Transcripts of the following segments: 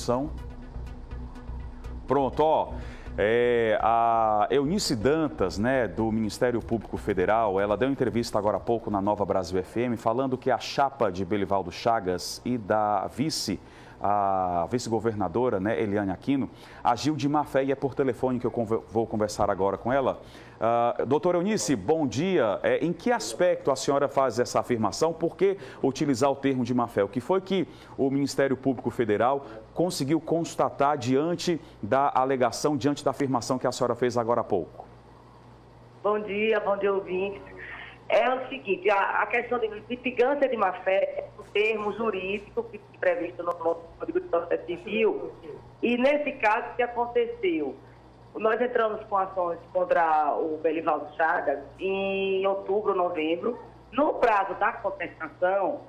São. Pronto, ó. A Eunice Dantas, né, do Ministério Público Federal, ela deu entrevista agora há pouco na Nova Brasil FM, falando que a chapa de Belivaldo Chagas e da a vice-governadora, né, Eliane Aquino, agiu de má fé, e é por telefone que eu vou conversar agora com ela. Doutora Eunice, bom dia. Em que aspecto a senhora faz essa afirmação? Por que utilizar o termo de má fé? O que foi que o Ministério Público Federal conseguiu constatar diante da alegação, diante da afirmação que a senhora fez agora há pouco? Bom dia, ouvintes. É o seguinte, a questão de litigância de má-fé é um termo jurídico que é previsto no Código de Processo Civil. E nesse caso, o que aconteceu? Nós entramos com ações contra o Belivaldo Chagas em outubro, novembro. No prazo da contestação,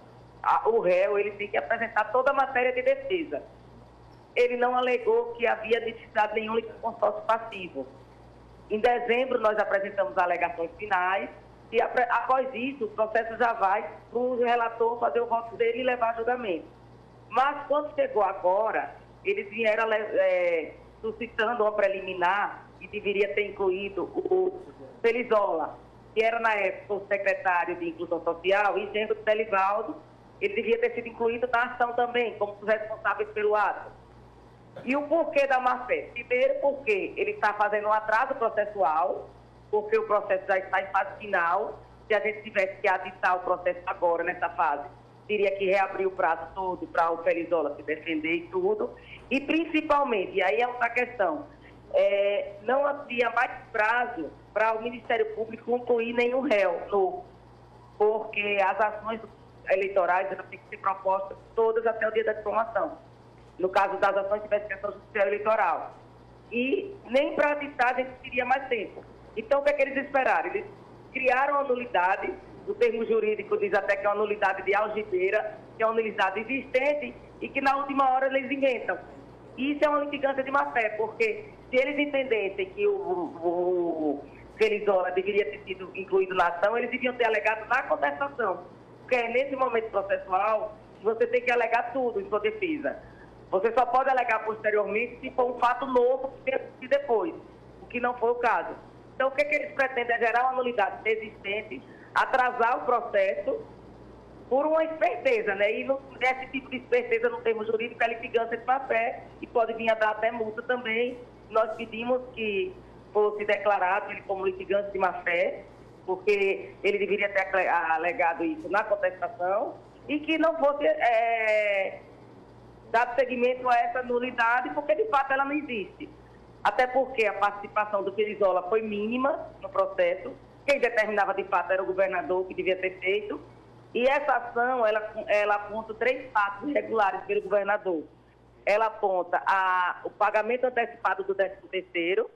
o réu ele tem que apresentar toda a matéria de defesa. Ele não alegou que havia necessidade nenhuma de consórcio passivo. Em dezembro, nós apresentamos alegações finais. E após isso, o processo já vai para o relator fazer o voto dele e levar a julgamento. Mas quando chegou agora, eles vieram suscitando uma preliminar que deveria ter incluído o Felizola, que era na época o secretário de Inclusão Social, e sendo o Belivaldo, ele devia ter sido incluído na ação também, como os responsáveis pelo ato. E o porquê da má-fé? Primeiro, porque ele está fazendo um atraso processual, porque o processo já está em fase final. Se a gente tivesse que aditar o processo agora, nessa fase, teria que reabrir o prazo todo para o Felizola se defender e tudo. E principalmente, e aí é outra questão, não havia mais prazo para o Ministério Público incluir nenhum réu novo, porque as ações eleitorais têm que ser propostas todas até o dia da diplomação. No caso das ações, tivesse questão judicial eleitoral. E nem para aditar a gente teria mais tempo. Então, o que é que eles esperaram? Eles criaram a nulidade, o termo jurídico diz até que é uma nulidade de algibeira, que é uma nulidade existente e que na última hora eles inventam. E isso é uma litigância de má-fé, porque se eles entendessem que o Felizola deveria ter sido incluído na ação, eles deviam ter alegado na contestação. Porque nesse momento processual, você tem que alegar tudo em sua defesa. Você só pode alegar posteriormente se for um fato novo que tenha sido depois, o que não foi o caso. Então, o que eles pretendem é gerar uma nulidade existente, atrasar o processo por uma esperteza, né? E esse tipo de esperteza no termo jurídico é litigância de má-fé e pode vir a dar até multa também. Nós pedimos que fosse declarado ele como litigante de má-fé, porque ele deveria ter alegado isso na contestação e que não fosse dado seguimento a essa nulidade, porque de fato ela não existe. Até porque a participação do Felizola foi mínima no processo. Quem determinava de fato era o governador, que devia ter feito. E essa ação, ela aponta 3 fatos irregulares pelo governador. Ela aponta o pagamento antecipado do 13º,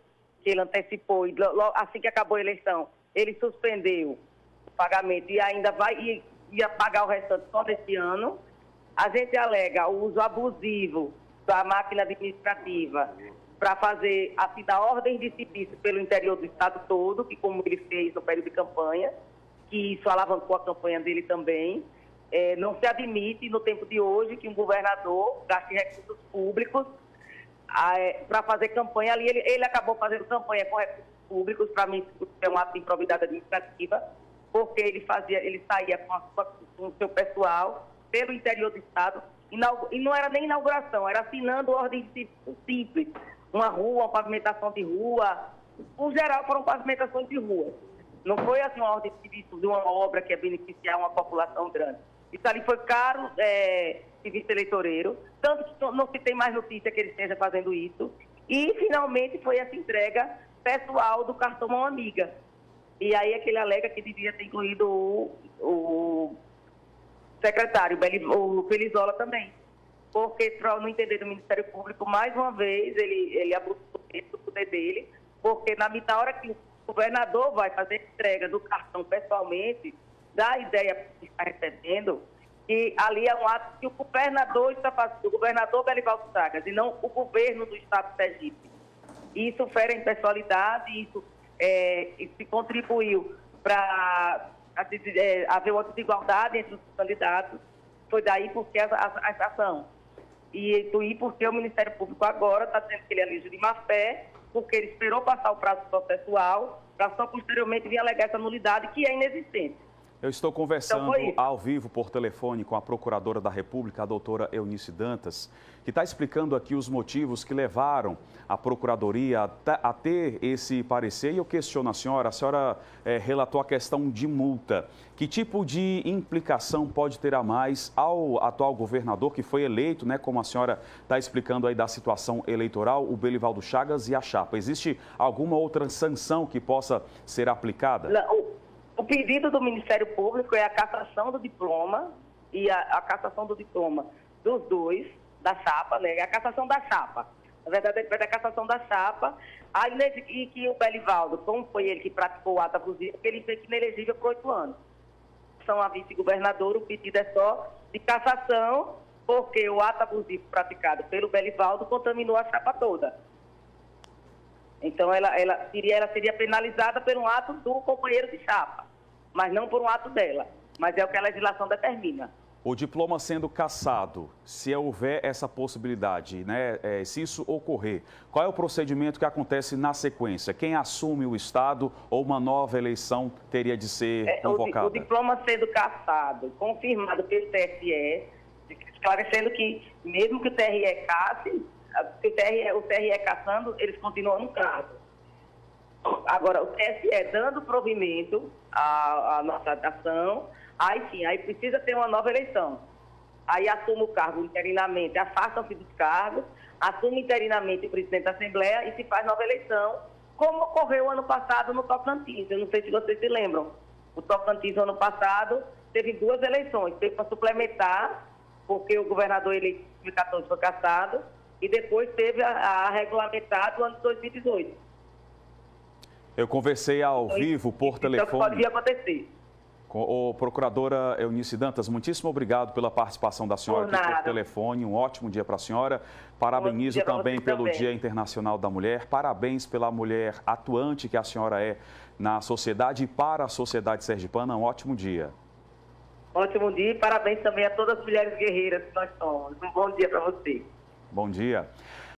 que ele antecipou, e assim que acabou a eleição, ele suspendeu o pagamento e ainda ia pagar o restante só desse ano. A gente alega o uso abusivo da máquina administrativa para fazer, assinar ordens de serviço pelo interior do estado todo, que como ele fez no período de campanha, que isso alavancou a campanha dele também. Não se admite, no tempo de hoje, que um governador gaste recursos públicos para fazer campanha ali. Ele acabou fazendo campanha com recursos públicos, para mim, é um ato de improbidade administrativa, porque ele saía com o seu pessoal pelo interior do estado, e não era nem inauguração, era assinando ordens de serviço simples. Uma rua, uma pavimentação de rua. Por geral, foram pavimentações de rua. Não foi assim uma ordem de serviço de uma obra que ia beneficiar uma população grande. Isso ali foi caro, serviço eleitoreiro, tanto que não se tem mais notícia que ele esteja fazendo isso. E, finalmente, foi essa entrega pessoal do cartão Mão Amiga. E aí é que ele alega que devia ter incluído o secretário, o Felizola também. Porque, para não entender do Ministério Público, mais uma vez, ele abusou do poder dele, porque na hora que o governador vai fazer a entrega do cartão pessoalmente, dá a ideia que está recebendo, que ali é um ato que o governador está fazendo, o governador Belivaldo Chagas, e não o governo do estado de Sergipe. Isso fere a impessoalidade, isso contribuiu para haver uma desigualdade entre os candidatos. Foi daí porque a ação. e porque o Ministério Público agora está dizendo que ele é lícito de má-fé, porque ele esperou passar o prazo processual para só posteriormente vir alegar essa nulidade que é inexistente. Eu estou conversando ao vivo por telefone com a Procuradora da República, a doutora Eunice Dantas, que está explicando aqui os motivos que levaram a Procuradoria a ter esse parecer. E eu questiono a senhora relatou a questão de multa. Que tipo de implicação pode ter a mais ao atual governador que foi eleito, né, como a senhora está explicando aí da situação eleitoral, o Belivaldo Chagas e a chapa? Existe alguma outra sanção que possa ser aplicada? Não. O pedido do Ministério Público é a cassação do diploma e a cassação do diploma dos dois, da chapa, né? A cassação da chapa. Na verdade, é a cassação da chapa e que o Belivaldo, como foi ele que praticou o ato abusivo, ele fez inelegível por 8 anos. São a vice-governadora, o pedido é só de cassação, porque o ato abusivo praticado pelo Belivaldo contaminou a chapa toda. Então, ela seria penalizada por um ato do companheiro de chapa, mas não por um ato dela. Mas é o que a legislação determina. O diploma sendo cassado, se houver essa possibilidade, né, se isso ocorrer, qual é o procedimento que acontece na sequência? Quem assume o Estado ou uma nova eleição teria de ser convocada? O diploma sendo cassado, confirmado pelo TSE, esclarecendo que mesmo que o TRE casse, o TRE cassando, eles continuam no caso. Agora, o TSE dando provimento à nossa ação, aí sim, aí precisa ter uma nova eleição. Aí assume o cargo interinamente, afastam-se dos cargos, assume interinamente o presidente da Assembleia e se faz nova eleição, como ocorreu ano passado no Tocantins. Eu não sei se vocês se lembram. O Tocantins, ano passado, teve 2 eleições. Teve para suplementar, porque o governador eleito em 2014 foi cassado, e depois teve a regulamentar do ano de 2018. Eu conversei ao vivo por telefone. Então, podia acontecer. Com a procuradora Eunice Dantas, muitíssimo obrigado pela participação da senhora aqui por telefone. Um ótimo dia para a senhora. Parabenizo também pelo Dia Internacional da Mulher. Parabéns pela mulher atuante que a senhora é na sociedade e para a sociedade sergipana. Um ótimo dia. Ótimo dia e parabéns também a todas as mulheres guerreiras que nós somos. Um bom dia para você. Bom dia.